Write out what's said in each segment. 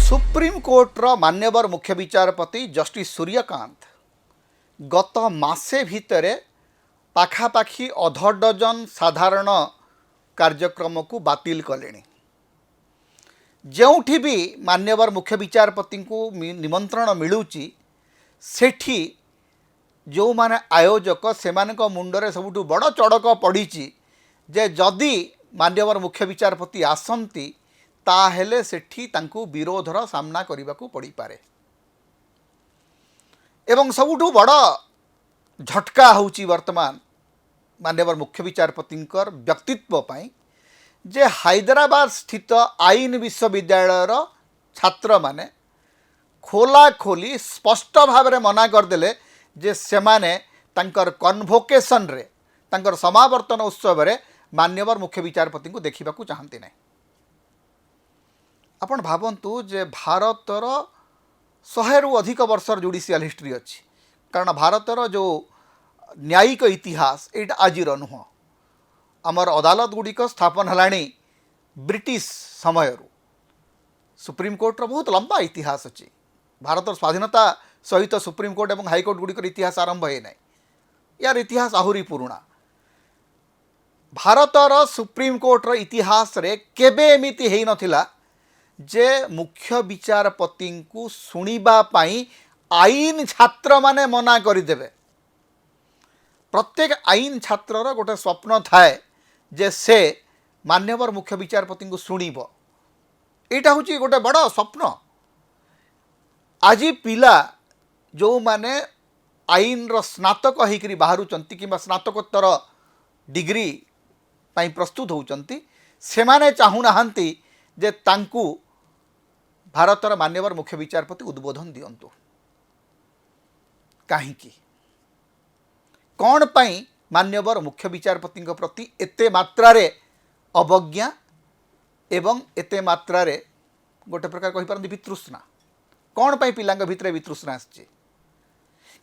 सुप्रीमकोर्टर मान्यवर मुख्य विचारपति जस्टिस सूर्यकांत गत मासे भितर पाखापाखि अध डजन साधारण कार्यक्रम को बातिल कले। जोठी भी मान्यवर मुख्य विचारपति को निमंत्रण मिलूची सेठी जो माने आयोजक से मुंडरे सबुठु बड़ चड़क पड़ी जे जदि मान्यवर मुख्य विचारपति आसंती ताहेले सेठी तांकु विरोधर सामना करने को पड़ी पारे। एवं सबुठु बड़ झटका होची वर्तमान मान्यवर मुख्य विचारपति व्यक्तित्व पाई जे हैदराबाद स्थित आईन विश्वविद्यालय छात्र माने खोला खोली स्पष्ट भाव में मना करदेले जे सेमाने तांकर कन्भोकेशन रे तांकर समावर्तन उत्सव रे मान्यवर मुख्य विचारपति को देखा चाहती ना। आपण भावंतु जे भारतर 100 रु अधिक वर्षर जुडिशियल हिस्ट्री अच्छी, कारण भारतर जो न्यायिक इतिहास ये आजिर नुह। आमर अदालत गुड़िक स्थापन है ब्रिटिश समय सुप्रीमकोर्ट बहुत लंबा इतिहास अच्छी। भारत स्वाधीनता सहित सुप्रीमकोर्ट और हाईकोर्ट गुड़िक इतिहास आरंभ है ना, यार इतिहास आहुरी पुराणा। भारतर सुप्रीमकोर्टर इतिहास रे केबे एमिति हेई नथिला जे मुख्य विचारपति को शुणिबा पाई आईन छात्र माने मना करदेवे। प्रत्येक आईन छात्रर गोटे स्वप्न थाए जे से मान्यवर मुख्य विचारपति को शुणिब। एटा होची गोटे बड़ स्वप्न। आज पिला जो माने आईन रो स्नातक होकरी बाहरुचंती कि स्नातकोत्तर डिग्री पाई प्रस्तुत होउचंती सेमाने चाहुनाहांती जे तांकु भारतर मान्यवर मुख्य विचारपति उद्बोधन दियंतु। काहींकी कौन पाई मान्यवर मुख्य विचारपति प्रति एते मात्रारे अवज्ञा एवं एते मात्रारे गोटे प्रकार कहि परंती वितृष्णा कौन पाई पिलांग भितरे वितृष्णा आछि?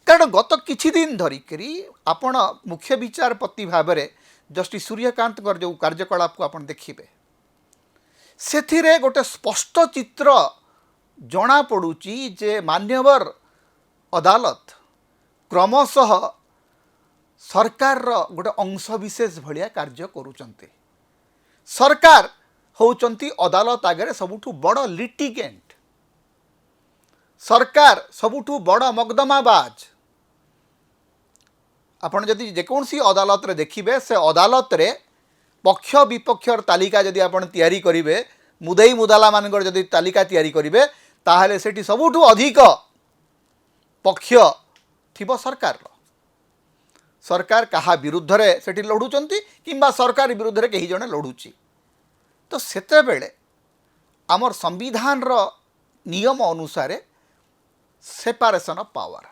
कारण गत किछि दिन धरिकरी आपण मुख्य विचारपति भाबरे जस्टिस सूर्यकांत जो कार्यकलाप को आपण देखिबे सेथिरे गोटे स्पष्ट चित्र जना पड़ुची जे मान्यवर अदालत क्रमशः सरकार गोटे अंश विशेष भलिया कार्य करुचंती। सरकार होउचंती अदालत आगे सबुठु बड़ लिटिगेंट, सरकार सबुठु बड़ मकदमाबाज। आपण जदि जेकोसी अदालत रे देखिबे से अदालत रे पक्ष विपक्षर तालिका जदि आपण तैयारी करिवे मुदेई मुदाला मानकर जदि तालिका तैयारी करिवे ताहले सेठी सबुठु अधिक पक्ष थिबो सरकार। सरकार कहा विरुद्ध रे सेठी लढुचंती किंबा सरकार विरुद्ध रे केही जणे लढुची। तो सेते बेले आमर संविधान रो नियम अनुसार सेपारेशन ऑफ पावर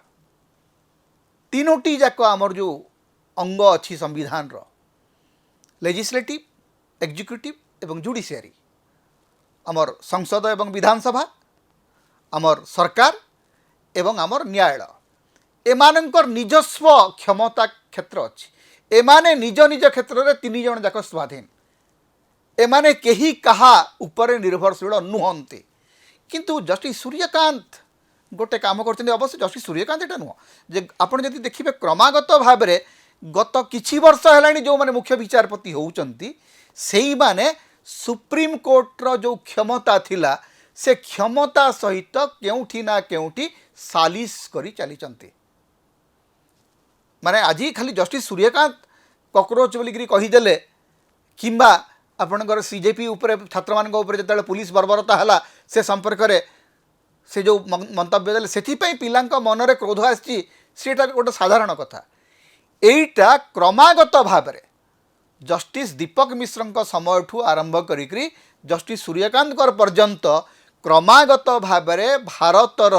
तीनोटी जाक आमर जो अंग अच्छी संविधान रो लेजिस्लेटिव, एग्जीक्यूटिव एवं जुडिशियरी, आमर संसद एवं विधानसभा, आमर सरकार एवं आमर न्यायालय एमानंकर निजस्व क्षमता क्षेत्र अच्छी। एमाने निज निज क्षेत्र में 3 जन जाक स्वाधीन। एमाने केही कहा उपरे निर्भरशील नुहंती। किंतु जस्टिस सूर्यकांत गोटे काम करते अवश्य जस्टिस सूर्यकांत एटा नुह जे आपण जदि देखिबे क्रमागत भाव में गत किछि वर्ष हेलानी जो माने मुख्य विचारपति होउचंती सेही माने सुप्रीम कोर्टर जो क्षमता थिला से क्षमता सहित केउठी ना केउठी सालिस करी चलीचंती। माने आज खाली जस्टिस सूर्यकांत कॉकरोच बोलिकी कहीदेले किंबा आपणकर सीजेपी उपरे छात्र मान उपरे जतले पुलिस बर्बरता हला से संपर्क रे से जो मंतव्य देले सेथिपई पिलांक मनरे क्रोध आछि सेटा गोटे साधारण कथा। एटा क्रमागत भाव में जस्टिस दीपक मिश्र समय ठू आरंभ करी जस्टिस सूर्यकांत पर्यंत क्रमागत भाव में भारतर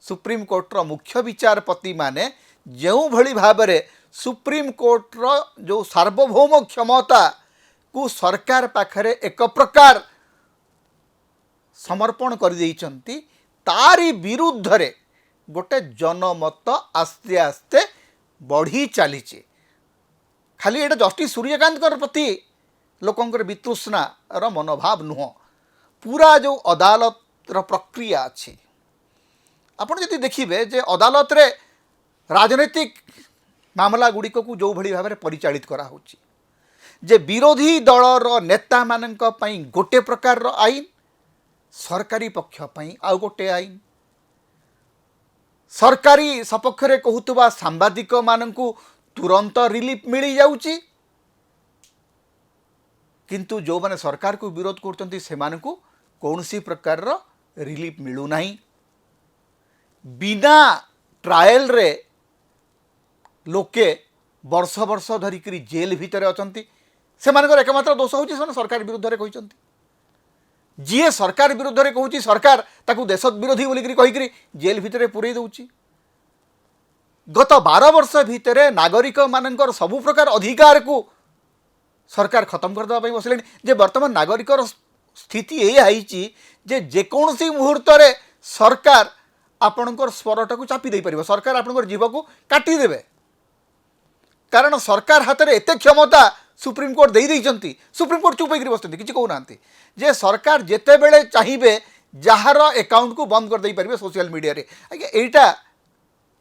सुप्रीम कोर्टर मुख्य विचारपति माने जो भली भाव में सुप्रीम कोर्टर जो सार्वभौम क्षमता को सरकार पाखरे एक प्रकार समर्पण कर देइचंती तारी विरुद्ध रे गोटे जनमत आस्ते आस्ते बढ़ी चली। खाली एटा जस्टिस सूर्यकांत प्रति लोकंकर वितृष्णार मनोभाव नुह पूरा जो अदालतर प्रक्रिया अच्छी आपण जदि देखिए जे अदालत रे राजनैतिक मामला गुड़िक को जो भली भाव में परिचालित करा जे विरोधी दलर नेता मानक पई गोटे प्रकार आईन सरकारी पक्ष पई आउ गोटे आईन सरकारी सपक्ष रे कहूतबा सांबादिक मानकू तुरंत रिलीफ मिली जाउची किंतु जो माने सरकार को विरोध करचंती से मानकू कौनसी प्रकार रिलीफ मिलू नहीं बिना ट्रायल रे लोके वर्ष वर्ष धरिक जेल भितर अछंती से मानकर एकमात्र दोष होची से सरकार विरुद्ध रे कहिसंती जी सरकार विरुद्ध रे कहूची सरकार ताकू देश विरोधी बोलिक कहीकि जेल भितर पुरई दउची गत 12 वर्ष भितर नागरिक मानकर सबु प्रकार अधिकार को सरकार खत्म कर देबा बसले जे वर्तमान नागरिक स्थिति यही जे जेकोसी मुहूर्त रे सरकार आपणकर स्वरटा को चापी दे परिबो सरकार आपणकर जीव को काटी देबे कारण सरकार हाथ में एते क्षमता सुप्रीम कोर्ट दे देइचंती सुप्रीम कोर्ट चुप होकर बसते किसी कहूना जे सरकार जेते बेले चाहिए जार अकाउंट को बंद कर दे पारे सोशल मीडिया रे आज्ञा एटा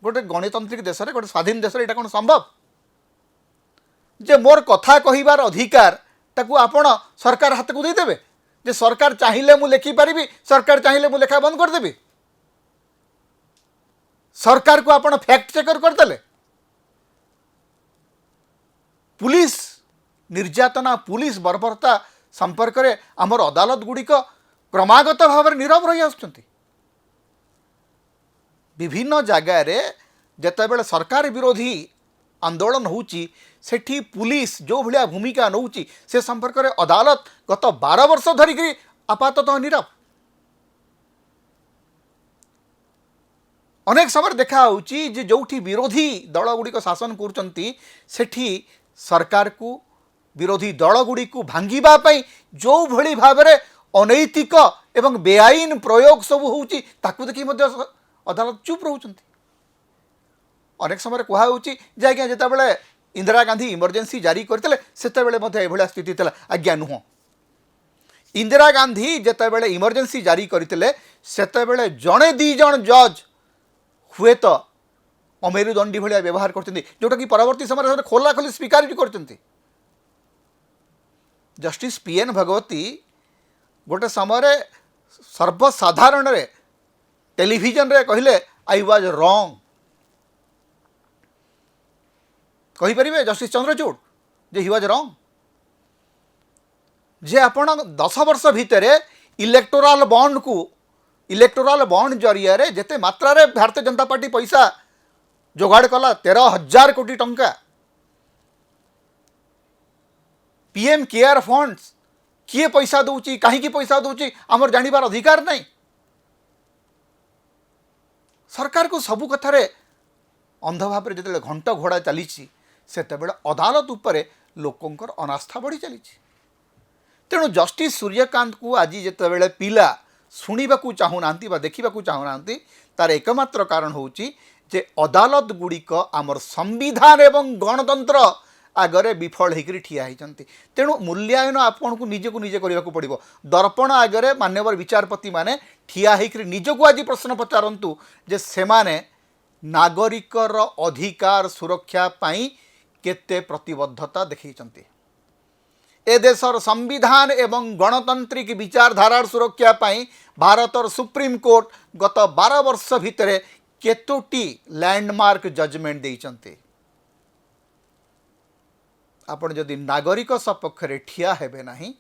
गोटे गणतांत्रिक देश रे गोटे स्वाधीन देश रे कौन संभव जे मोर कथा कहिबार अधिकार ताकू आपण सरकार हाथ को देदेवे जे सरकार चाहिए मु लेखि पारिबी सरकार चाहिए मु लेखा बंद कर देबी सरकार को आपण फैक्ट चेकर करदेले पुलिस निर्यातना पुलिस बर्बरता संपर्क में आमर अदालत गुड़िक क्रमागत भाव में नीरव रही आसुचंती विभिन्न जगार जितेबाला सरकार विरोधी आंदोलन होची सेठी पुलिस जो भाया भूमिका नौची से संपर्क में अदालत गत 12 वर्ष धरिक आपाततः नीरव अनेक समय देखा होची जे जोठी विरोधी दल गुड़िक शासन करचंती सेठी सरकार को विरोधी दल गुड़ी को भांगिबा पई जो भली भाव में अनैतिक एवं बेआईन प्रयोग सब होची ताकू देखि मध्य अदालत चुप रहउचंती अनेक समय कहा होची जे आज्ञा जेतेबेले इंदिरा गांधी इमरजेंसी जारी करते सेतेबेले मध्य एभलिया स्थिति थला आज्ञा नुह इंदिरा गांधी जेतेबेले इमरजेंसी जारी करते सेतेबेले जणे दी जण जज हुए तो अमेरुदंडी भाया व्यवहार करते जोटा कि परवर्ती समय खोला खोली स्वीकार भी करते जस्टिस पीएन भगवती गोटे समय सर्वसाधारण रे टेलीविजन रे कहले आई वाज रॉन्ग कही परिबे जस्टिस चंद्रचूड़ जे ही वाज रॉन्ग जे आपण 10 वर्ष भितर इलेक्टोराल बॉन्ड जरिया रे जेते मात्रा रे भारतीय जनता पार्टी पैसा जोगाड़ कला 13,000 कोटी टंका पीएम केयर फंड्स किए पैसा दौची कहीं पैसा दौची आमर जानिबार अधिकार नहीं सरकार को सबु कथारे अंध भाव में जो घंट घोड़ा चली सेतेबेले अदालत उपरे लोकंकर अनास्था बढ़ी चली तेणु जस्टिस सूर्यकांत को आज जितेबाला पिला शुणा चाहूना देखा चाहूना तार एकमात्र कारण होची जे अदालत गुड़िक आमर संविधान एवं गणतंत्र आगरे विफल होकर ठिया होती तेणु मूल्यांकन आपन को निजे करने को पड़ो दर्पण आगरे मान्यवर विचारपति माने ठिया होकर निजको आज प्रश्न पचारतु जे सेमाने नागरिकर अधिकार सुरक्षा पाई केते प्रतिबद्धता देखते ए देशर संविधान एवं गणतांत्रिक विचारधारार सुरक्षा पाई भारतर सुप्रीम कोर्ट गत 12 वर्ष भितर केतोटी लैंडमार्क जजमेंट देइचंते आपण जदि नागरिक सपक्ष रे ठिया हेबे नाही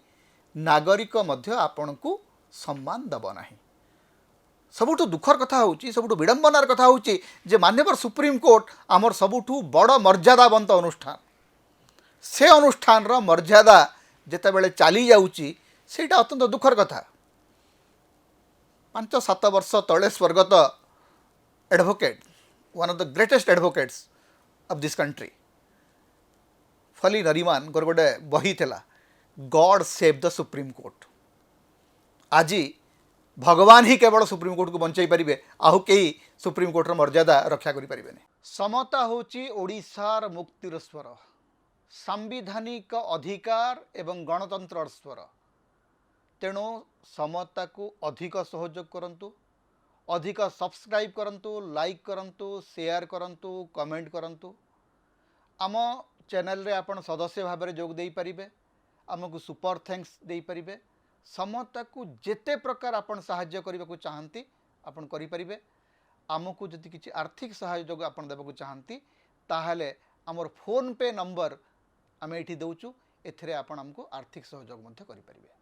नागरिक मध्य आपण को सम्मान दब नाही सबुठु दुखर कथा होची सबुठु विडंबनार कथा होची जे मान्यवर सुप्रीम कोर्ट आमर सबुठु बड़ मर्यादावंत अनुष्ठान से अनुष्ठान रो मर्यादा जेतेबेले चली जाउची सेटा अत्यंत दुखर कथा 5-7 वर्ष तले स्वर्गत advocate one of the greatest advocates of this country Fali Nariman गोटे बही थिला God save the Supreme Court आज भगवान ही केवल सुप्रीम कोर्ट को बंचाई पारे आहु कई सुप्रीम कोर्टर मर्यादा रक्षा करें समता होची ओडिशार मुक्तिर स्वर ସାମ୍ବିଧାନିକ ଅଧିକାର ଏବଂ ଗଣତନ୍ତ୍ରର ସ୍ୱର। ତେଣୁ ସମତା को अधिक सहयोग करंतु, अधिक सब्सक्राइब करंतु, लाइक करंतु, शेयर करंतु, कमेंट करंतु। आम चैनल रे आपण सदस्य भाव में जोग दे पारिबे, आमको सुपर थैंक्स दे पारिबे। समता को जेते प्रकार आपण सहाय्य करबा को चाहंती आपण करि पारिबे। आमको जदि किछि आर्थिक सहयोग आपण देबा को चाहंती ताहले हमर फोन पे नंबर आमे एठी दउचु, एथरे आपण हमको आर्थिक सहयोग मध्य करि पारिबे।